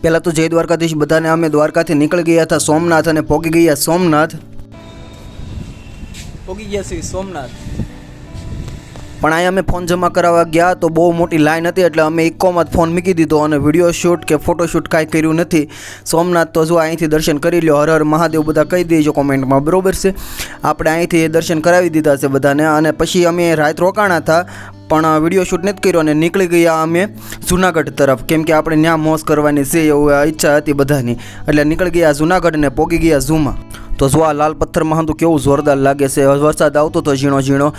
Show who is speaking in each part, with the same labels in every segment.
Speaker 1: પહેલાં તો જય દ્વારકાધીશ બધાને। અમે દ્વારકાથી નીકળી ગયા હતા સોમનાથ અને પહોંચી ગયા સોમનાથ।
Speaker 2: પહોંચી ગયા છીએ સોમનાથ।
Speaker 1: પણ અહીંયા અમે ફોન જમા કરાવવા ગયા તો બહુ મોટી લાઈન હતી, એટલે અમે ઇકોમાં જ ફોન મૂકી દીધો અને વિડીયો શૂટ કે ફોટોશૂટ કાંઈ કર્યું નથી। સોમનાથ તો જો અહીંથી દર્શન કરી લો, હર હર મહાદેવ બધા કહી દેજો કોમેન્ટમાં, બરાબર છે। આપણે અહીંથી દર્શન કરાવી દીધા છે બધાને અને પછી અમે રાત રોકાણા હતા પણ વિડીયો શૂટ નથી કર્યો અને નીકળી ગયા અમે જુનાગઢ તરફ, કેમ કે આપણે ત્યાં મોજ કરવાની છે એવું ઈચ્છા હતી બધાની, એટલે નીકળી ગયા જુનાગઢ ને પહોંચી ગયા ઝૂમાં। તો જો આ લાલ પથ્થરમાં હતું કેવું જોરદાર લાગે છે। વરસાદ આવતો હતો ઝીણો ઝીણો,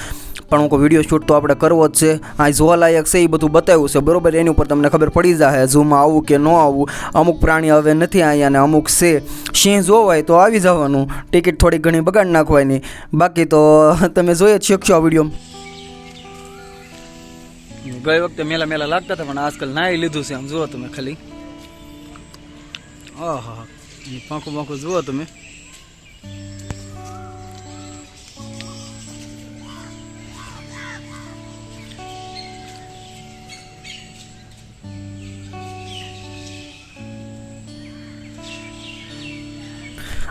Speaker 1: પણ હું વિડીયો શૂટ તો આપણે કરવો જ છે। આ જોવાલાયક છે એ બધું બતાવ્યું છે, બરાબર, એની ઉપર તમને ખબર પડી જાય ઝૂમાં આવવું કે ન આવવું। અમુક પ્રાણી હવે નથી અહીંયા ને અમુક છે, સિંહ જોવાય તો આવી જવાનું, ટિકિટ થોડી ઘણી બગાડ નાખવાની, બાકી તો તમે જોઈ જ શકશો આ વિડીયો।
Speaker 2: ગઈ વખતે મેલા મેલા લાગતા હતા પણ આજકાલ નાઈ લીધું છે, આમ જુઓ તમે ખાલી, હા પાંખું પાંખું જુઓ તમે।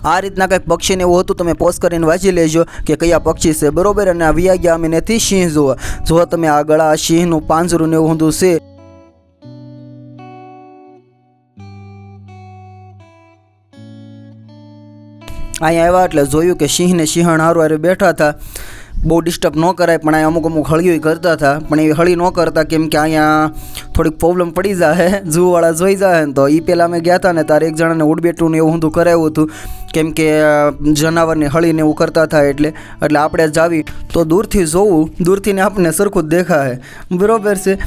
Speaker 1: આ રીતના કંઈક પક્ષીને એવું હતું, તમે પોઝ કરીને વાંચી લેજો કે કયા પક્ષી છે, બરાબર। અને વ્યા ગયા અમે નથી સિંહ જોવા, જો તમે આગળ આ સિંહનું પાંજરું ને એવું ઊંધું છે। અહીંયા આવ્યા એટલે જોયું કે સિંહ ને સિંહણ હારું હારે બેઠા હતા, બહુ ડિસ્ટર્બ ન કરાય, પણ અહીંયા અમુક હળીઓ કરતા હતા, પણ એ હળી ન કરતા કેમ કે અહીંયા થોડીક પ્રોબ્લેમ પડી જાય, ઝૂવાળા જોઈ જાય ને તો એ પહેલાં અમે ગયા હતા ને તારે એક જણાને ઉડબેટું ને એવું ઊંધું કરાવ્યું હતું, કેમ કે જનાવરની હળીને એવું કરતા થાય એટલે આપણે જ આવી તો દૂરથી જોવું, દૂરથી ને આપણને સરખું જ દેખાય, બરાબર છે।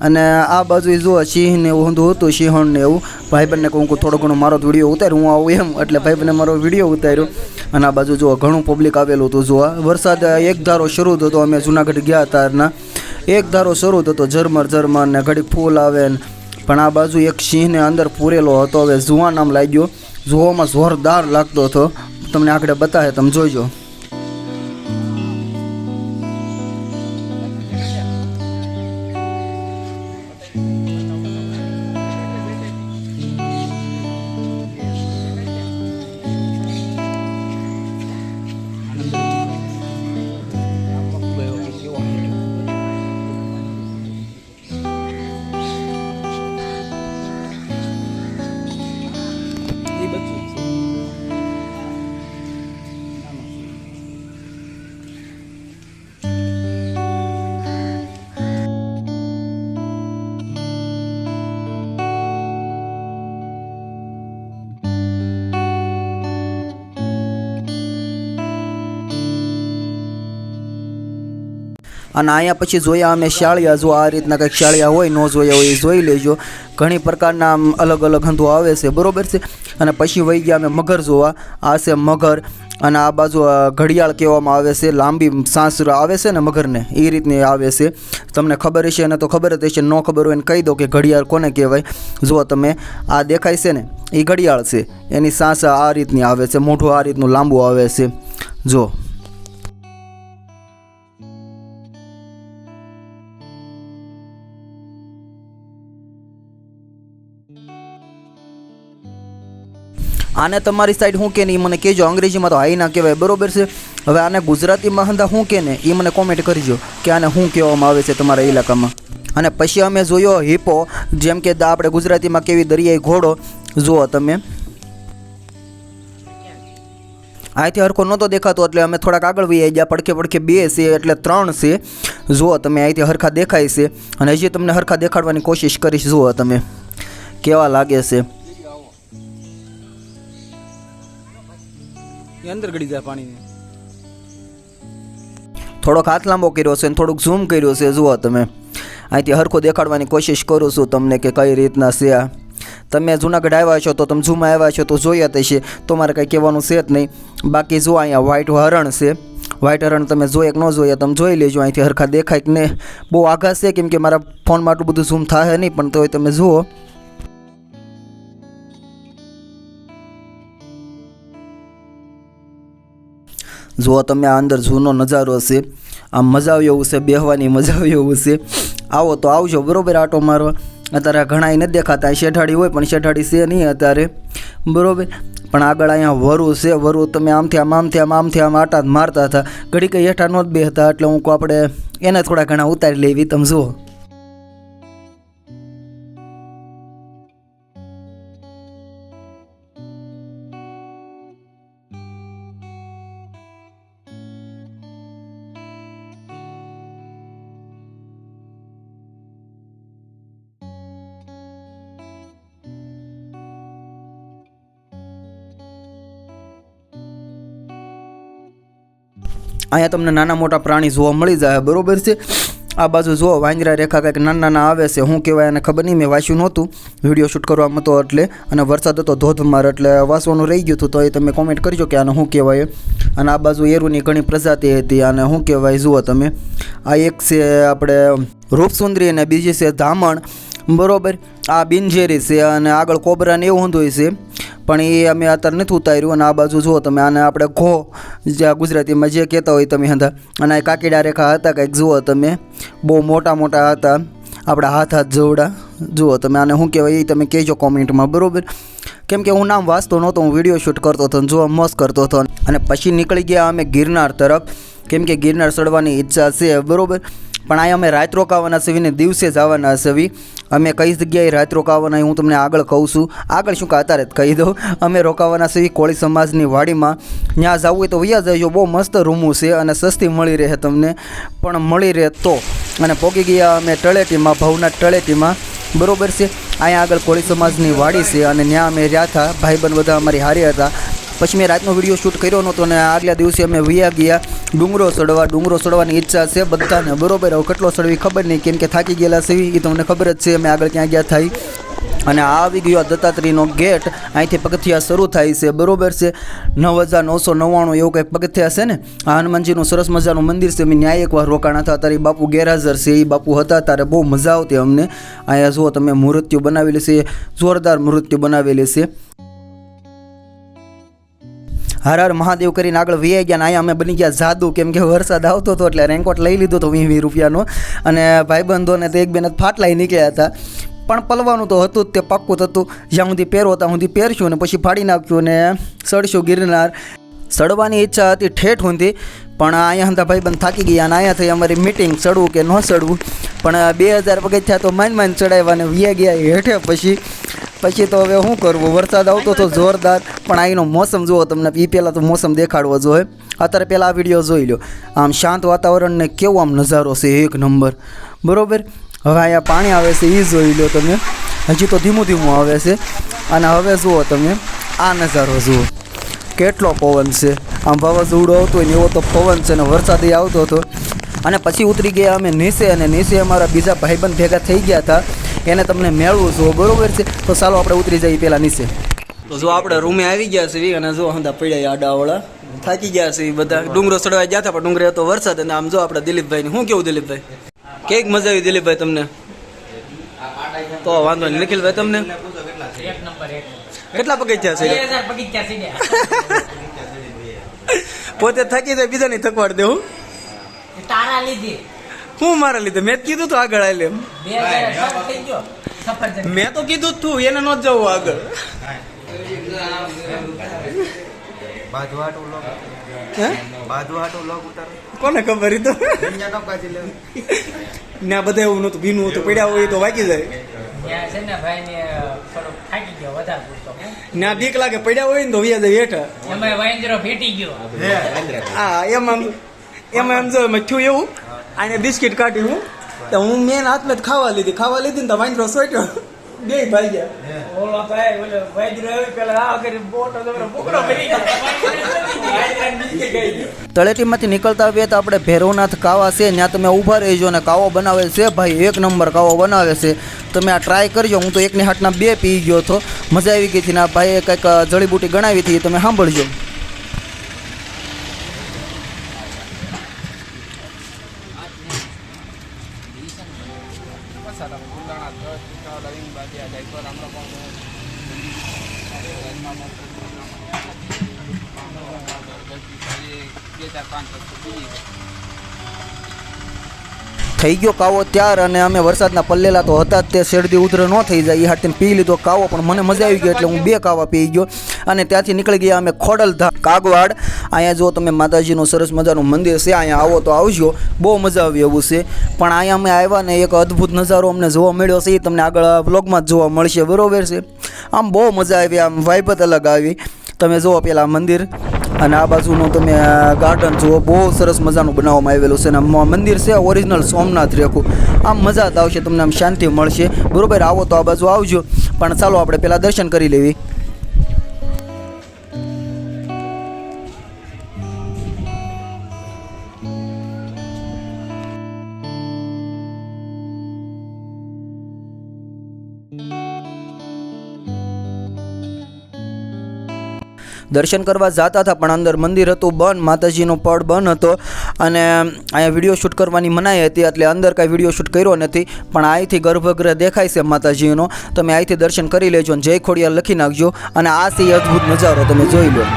Speaker 1: અને આ બાજુ જુઓ સિંહ ને એવું ઊંધું હતું, સિંહણ ને એવું। ભાઈબંધને કહું થોડો ઘણો મારો વિડીયો ઉતાર્યો, હું આવું એમ એટલે ભાઈબંધને મારો વિડીયો ઉતાર્યો। અને આ બાજુ જુઓ ઘણું પબ્લિક આવેલું હતું જોવા। વરસાદ એક ધારો શરૂ થતો, અમે જુનાગઢ ગયા તારના એક ધારો શરૂ થતો, ઝરમર ને ઘડીક ફૂલ આવે ને, પણ આ બાજુ એક સિંહને અંદર પૂરેલો હતો, હવે જુવાન નામ લાગ્યો, જોવામાં જોરદાર લાગતો હતો, તમને આગળ બતાવે તમે જોઈજો। અને અહીંયા પછી જોયા અમે શાળિયા, જો આ રીતના કંઈક શાળિયા હોય, ન જોયા હોય એ જોઈ લેજો, ઘણી પ્રકારના આમ અલગ અલગ હંધો આવે છે, બરાબર છે। અને પછી વહી ગયા અમે મગર જોવા, આ છે મગર, અને આ બાજુ ઘડિયાળ કહેવામાં આવે છે, લાંબી સાંસ આવે છે ને મગરને એ રીતની આવે છે, તમને ખબર હશે એને તો ખબર જ હશે, ન ખબર હોય એને કહી દો કે ઘડિયાળ કોને કહેવાય। જો તમે આ દેખાય છે ને એ ઘડિયાળ છે, એની સાંસ આ રીતની આવે છે, મોઢું આ રીતનું લાંબુ આવે છે, જો। આને તમારી સાઈડ શું કે ને એ મને કહેજો, અંગ્રેજીમાં તો હાઈના કહેવાય, બરાબર છે। હવે આને ગુજરાતીમાં હંધા શું કે ને એ મને કોમેન્ટ કરજો કે આને શું કહેવામાં આવે છે તમારા ઇલાકામાં। અને પછી અમે જોયો હિપો, જેમ કે આપણે ગુજરાતીમાં કેવી દરિયાઈ ઘોડો, જુઓ તમે અહીંથી હરખો નહોતો દેખાતો એટલે અમે થોડાક આગળ વહી ગયા, પડખે પડખે બે છે એટલે ત્રણ છે, જુઓ તમે અહીંથી હરખા દેખાય છે, અને હજી તમને હરખા દેખાડવાની કોશિશ કરીશ, જુઓ તમે કેવા લાગે છે।
Speaker 2: અંદર ગળી જાય પાણીને,
Speaker 1: થોડોક હાથ લાંબો કર્યો છે અને થોડુંક ઝૂમ કર્યું છે, જુઓ તમે અહીંથી હરખો દેખાડવાની કોશિશ કરું છું તમને કે કઈ રીતના છે આ। તમે જુનાગઢ આવ્યા છો તો તમે ઝૂમાં આવ્યા છો તો જોયા થશે, તો મારે કંઈ કહેવાનું છે જ નહીં। બાકી જો અહીંયા વ્હાઈટ હરણ છે, વ્હાઈટ હરણ તમે જોઈએ કે ન જોઈએ તમે જોઈ લેજો, અહીંથી હરખા દેખાય કે ને બહુ આઘાત છે, કેમ કે મારા ફોનમાં આટલું બધું ઝૂમ થાય નહીં, પણ તોય તમે જુઓ। જુઓ તમે આ અંદર જૂનો નજારો છે, આમ મજા આવે એવું છે, બેહવાની મજા આવે એવું છે। આવો તો આવજો, બરાબર, આટો મારવા। અત્યારે ઘણા નથી દેખાતા. શેઠાડી હોય પણ શેઠાડી છે નહીં અત્યારે, બરાબર. પણ આગળ અહીંયા વરુ છે. વરુ તમે આમથી આમ આટા જ મારતા હતા, ઘડી કંઈ હેઠા નહોત બેહતા, એટલે હું આપણે એને થોડા ઘણા ઉતારી લેવી. તમે જુઓ અહીંયા તમને નાના મોટા પ્રાણી જોવા મળી જાય, બરાબર છે. આ બાજુ જુઓ વાંદરા રેખા કંઈક નાના આવે છે, શું કહેવાય એને ખબર નહીં, મેં વાંચ્યું નહોતું, વિડીયો શૂટ કરવામાં હતો એટલે, અને વરસાદ હતો ધોધમાર એટલે વાંચવાનું રહી ગયું હતું. તો એ તમે કોમેન્ટ કરજો કે આને શું કહેવાય. અને આ બાજુ એરુની ઘણી પ્રજાતિ હતી, અને શું કહેવાય જુઓ તમે. આ એક છે આપણે રૂપસુંદરી અને બીજી છે ધામણ, બરાબર. આ બિનઝેરી છે અને આગળ કોબરાને એવું ઊંધું છે, પણ એ અમે અત્યારે નથી ઉતાર્યું. અને આ બાજુ જુઓ તમે, આને આપણે ઘો જ્યાં ગુજરાતીમાં જે કહેતા હોય તમે હતા. અને આ કાકીડા રેખા હતા કંઈક, જુઓ તમે, બહુ મોટા હતા, આપણા હાથ જવડા. જુઓ તમે, આને શું કહેવાય એ તમે કહેજો કોમેન્ટમાં, બરાબર. કેમ કે હું નામ વાંચતો નહોતો, હું વિડીયો શૂટ કરતો હતો, જોવા મસ્ત કરતો હતો. અને પછી નીકળી ગયા અમે ગિરનાર તરફ, કેમ કે ગિરનાર ચડવાની ઈચ્છા છે, બરાબર. પણ અહીંયા અમે રાત રોકાવાના છે ને દિવસે જવાના છે. અમે કઈ જગ્યાએ રાત રોકાવાના હું તમને આગળ કહું છું. આગળ શું કે અત્યારે જ કહી દઉં. અમે રોકાવાના છે કોળી સમાજની વાડીમાં. ત્યાં જવું હોય તો વૈયા જજો, બહુ મસ્ત રૂમું છે અને સસ્તી મળી રહે તમને, પણ મળી રહે તો. અને પહોંચી ગયા અમે તળેટીમાં, ભવનાથ તળેટીમાં, બરાબર છે. અહીંયા આગળ કોળી સમાજની વાડી છે અને ત્યાં અમે રહ્યા હતા, ભાઈબંધ બધા અમારી હારી હતા. પછી મેં રાતનો વિડીયો શૂટ કર્યો નહોતો અને આગલા દિવસે અમે વૈયા ગયા ડુંગરો ચડવાની ઈચ્છા છે બધાને, બરાબર. હવે કેટલો ચડવી ખબર નહીં, કેમ કે થાકી ગયેલા છે એ તમને ખબર જ છે અમે આગળ ક્યાં ગયા થાય. અને આ આવી ગયો દત્તાત્રેયનો ગેટ. અહીંથી પગથિયા શરૂ થાય છે, બરાબર છે. 9999 એવું કંઈક પગથિયા છે ને. આ હનુમાનજીનું સરસ મજાનું મંદિર છે. અમે ન્યાય એકવાર રોકાણા હતા, ત્યારે બાપુ ગેરહાજર છે. એ બાપુ હતા ત્યારે બહુ મજા આવતી અમને. અહીંયા જુઓ તમે, મૂર્તિઓ બનાવેલી છે, જોરદાર મૂર્તિઓ બનાવેલી છે. હર હર મહાદેવ કરીને આગળ વી ગયા. ને અહીંયા અમે બની ગયા જાદુ, કેમ કે વરસાદ આવતો હતો એટલે રેનકોટ લઈ લીધો હતો 20 રૂપિયાનો. અને ભાઈબંધોને તો એક બેન ફાટલાઈ નીકળ્યા હતા, પણ પલવાનું તો હતું જ, તે પાક્કું હતું. જ્યાં સુધી પહેરો ત્યાં સુધી પહેરશું ને પછી ફાડી નાખ્યું ને ચડશું ગિરનાર. ચડવાની ઈચ્છા હતી ઠેઠ સુધી, પણ અહીંયા હતા ભાઈબંધ થાકી ગયા. અને અહીંયા થઈ અમારી મીટિંગ, ચડવું કે ન ચડવું. પણ 2000 પગથિયા તો માંડ ચડાવ્યા ને વી ગયા હેઠે. પછી તો હવે શું કરવું, વરસાદ આવતો હતો જોરદાર. પણ અહીંનો મોસમ જુઓ તમને, એ પહેલાં તો મોસમ દેખાડવો જોઈએ. અત્યારે પહેલાં આ વિડીયો જોઈ લો. આમ શાંત વાતાવરણને કેવો આમ નજારો છે, એક નંબર, બરાબર. હવે અહીંયા પાણી આવે છે એ જોઈ લો તમે, હજી તો ધીમું આવે છે. અને હવે જુઓ તમે આ નજારો જુઓ, કેટલો પવન છે. આમ વાવાઝોડું આવતું હોય ને એવો તો પવન છે, ને વરસાદ આવતો હતો. અને પછી ઉતરી ગયા અમે નીચે, અને નીચે અમારા બીજા ભાઈબંધ ભેગા થઈ ગયા હતા, એને તમને મેળવું છું, બરાબર છે. તો ચાલો આપણે ઉતરી જઈએ પહેલાં નીચે. તો જો આપણે રૂમે આવી ગયા છે અને જો હંધા પડ્યા આડાવાળા, થાકી ગયા છે બધા. ડુંગરો ચડવા ગયા હતા પણ ડુંગરે હતો વરસાદ. અને આમ જો આપણે દિલીપભાઈને શું કેવું, દિલીપભાઈ કેક મજા આવી દિલીપભાઈ તમને? તો વાંધો નહીં. નિખિલભાઈ તમને કેટલા પગથિયા છે? પોતે થાકી જાય, બીજાની થકવાડ દેવું.
Speaker 3: તારા લીધે
Speaker 1: હું મારા લીધે? મેં કીધું તો આગળ આલે એમ. મેં તો કીધું તું એને ન જવું આગળ. કોને ખબર? તો ના બધા એવું નતું, ભીનું હતું, પડ્યા હોય તો વાગી જાય. ના બીક લાગે, પડ્યા હોય ને તો વ્યાજ હેઠા. હા એમાં એમ જો એમાં થયું એવું. આને બિસ્કિટ કાઢી હું તો હું મેન હાથમાં જ ખાવા લીધી ને તો વાંદરો સોટ્યો, બે ભાઈ તળેટીમાંથી નીકળતા આવીએ તો આપણે ભૈરવનાથ કાવા છે, ત્યાં તમે ઊભા રહેજો. ને કાવો બનાવે છે ભાઈ, એક નંબર કાવો બનાવે છે. તમે આ ટ્રાય કરજો. હું તો એકની હાથના 2 પી ગયો હતો, મજા આવી ગઈ હતી. ને આ ભાઈએ કંઈક જડીબુટી ગણાવી હતી, તમે સાંભળજો. થઈ ગયો કાવો ત્યાર અને અમે વરસાદના પલ્લેલા તો હતા જ તે શેરડી ઉધર ન થઈ જાય એ હાથે પી લીધો કાવો પણ મને મજા આવી ગઈ એટલે હું 2 કાવા પી ગયો અને ત્યાંથી નીકળી ગયા અમે ખોડલધામ કાગવાડ અહીંયા જો તમે માતાજીનું સરસ મજાનું મંદિર છે અહીંયા આવો તો આવજો બહુ મજા આવી એવું છે પણ અહીંયા અમે આવ્યા ને એક અદ્ભુત નજારો અમને જોવા મળ્યો છે એ તમને આગળ વ્લોગમાં જ જોવા મળશે બરોબર છે આમ બહુ મજા આવી આમ વાઇબ જ અલગ આવી તમે જુઓ પેલા મંદિર અને આ બાજુનું તમે ગાર્ડન જુઓ બહુ સરસ મજાનું બનાવવામાં આવેલું છે અને મંદિર છે ઓરિજિનલ સોમનાથ રેખું આમ મજા જ આવશે તમને આમ શાંતિ મળશે બરાબર આવો તો આ બાજુ આવજો પણ ચાલો આપણે પહેલાં દર્શન કરી લેવી દર્શન કરવા જતા હતા પણ અંદર મંદિર હતું બંધ માતાજીનો પડ બંધ હતો અને અહીંયા વિડીયો શૂટ કરવાની મનાઈ હતી એટલે અંદર કાંઈ વિડીયો શૂટ કર્યો નથી પણ અહીંથી ગર્ભગૃહ દેખાય છે માતાજીનો તમે અહીંથી દર્શન કરી લેજો અને જય ખોડિયાર લખી નાખજો અને આ છે અદ્ભુત નજારો તમે જોઈ લો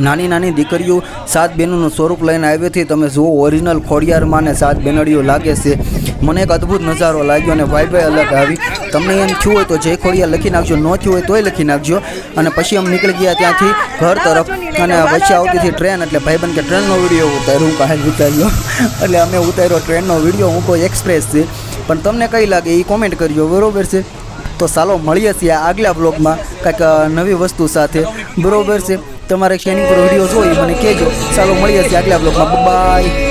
Speaker 1: નાની નાની દીકરીઓ 7 બહેનોનું સ્વરૂપ લઈને આવી હતી તમે જુઓ ઓરિજિનલ ખોડિયારમાં ને 7 બેનડીઓ લાગે છે મને એક અદ્ભુત નજારો લાગ્યો અને વાઇબ અલગ આવી તમને એમ થયું હોય તો જય ખોડિયાર લખી નાખજો ન થયું હોય તોય લખી નાખજો અને પછી અમે નીકળી ગયા ત્યાંથી ઘર તરફ અને વચ્ચે આવતી હતી ટ્રેન એટલે ભાઈબંધ કે ટ્રેનનો વિડીયો ઉતાર્યો હું કાંઈ ઉતાર્યો એટલે અમે ઉતાર્યો ટ્રેનનો વિડીયો હું કોઈ એક્સપ્રેસ છે પણ તમને કઈ લાગે એ કોમેન્ટ કરજો બરાબર છે તો ચાલો મળીએ છીએ આગલા બ્લોગમાં કંઈક નવી વસ્તુ સાથે બરાબર છે તમારે શેરિંગ પર વિડીયો જોઈ મને કહેજો ચાલો મળીએ છીએ આગલા બ્લોગમાં બાય